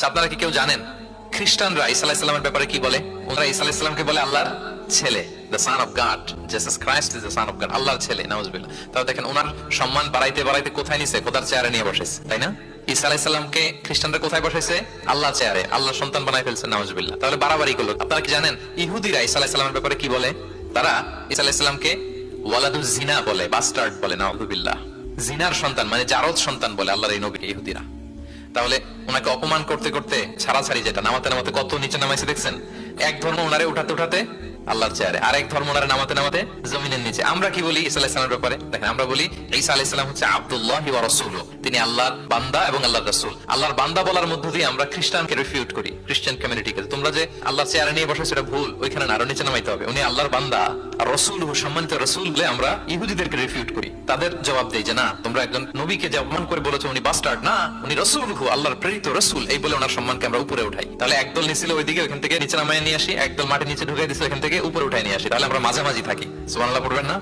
আচ্ছা, আপনারা কি কেউ জানেন খ্রিস্টানরা ঈসা আলাইহিস সালামের ব্যাপারে কি বলে? ওরা ঈসা আলাইহিস সালামকে বলে আল্লাহর ছেলে, the son of God. Jesus Christ is the son of God, আল্লাহর ছেলে, নাউজুবিল্লাহ। তাও দেখেন ওনার সম্মান বাড়াইতে বাড়াইতে কোথায় নিছে? খোদার চেয়ারে নিয়ে বসেছে, তাই না? ঈসা আলাইহিস সালামকে খ্রিস্টানরা কোথায় বসাইছে? আল্লাহর চেয়ারে, আল্লাহর সন্তান বানাই ফেলছে, নাউজুবিল্লাহ। তাহলে বাড়াবাড়ি করলো। আপনারা কি জানেন ইহুদিরা ঈসা আলাইহিস সালামের ব্যাপারে কি বলে? তারা ঈসা আলাইহিস সালামকে ওয়ালাদুজ জিনা বলে, বাস্টার্ড বলে, নাউজুবিল্লাহ। জিনার সন্তান মানে জারদ সন্তান বলে আল্লাহর এই নবীকে ইহুদিরা। তাহলে ওনাকে অপমান করতে করতে ছাড়াছাড়ি, যেটা নামাতে নামাতে কত নিচে নামাইছে দেখছেন? এক ধর্ম ওনারে উঠাতে উঠাতে আল্লাহর চেয়ারে, আর এক ধর্ম ওনারে নামাতে নামাতে জমিনের নিচে। আমরা কি বলি ঈসা আলাইহিস সালামের ব্যাপারে? দেখেন, আমরা বলি ঈসা আলাইহিস সালাম হচ্ছে আব্দুল্লাহ ওয়া রাসূলুহু, তিনি আল্লাহর বান্দা এবং আল্লাহর রাসূল। আল্লাহর বান্দা বলার মধ্য দিয়ে আমরা খ্রিস্টানকে রিফিউট করি, খ্রিস্টান কমিউনিটিকে, তোমরা যে আল্লাহর চেয়ারে নিয়ে বসেছো এটা ভুল, ওইখানে আরো নিচে নামাইতে হবে। উনি আল্লাহর বান্দা আর রাসূলুহু, সম্মানিত রাসূল বলে আমরা ইহুদিদেরকে রিফিউট করি। তাদের জবাব দেই যে না, তোমরা একজন নবীকে যে অপমান করে বলেছো উনি বাস্টার্ড, না, উনি রাসূলুহু, আল্লাহর প্রেরিত রাসূল, এই বলে ওনার সম্মানকে আমরা উপরে উঠাই। তাহলে একদল নিছিল ওইদিকে, ওইখান থেকে নিচে নামায় নিয়ে আসি, একদল মাটি নিচে ঢুকাই দিছে, ওইখান থেকে উপরে উঠাই নিয়ে আসি। তাহলে আমরা মাঝামাঝি থাকি। সুবহানাল্লাহ পড়বেন না?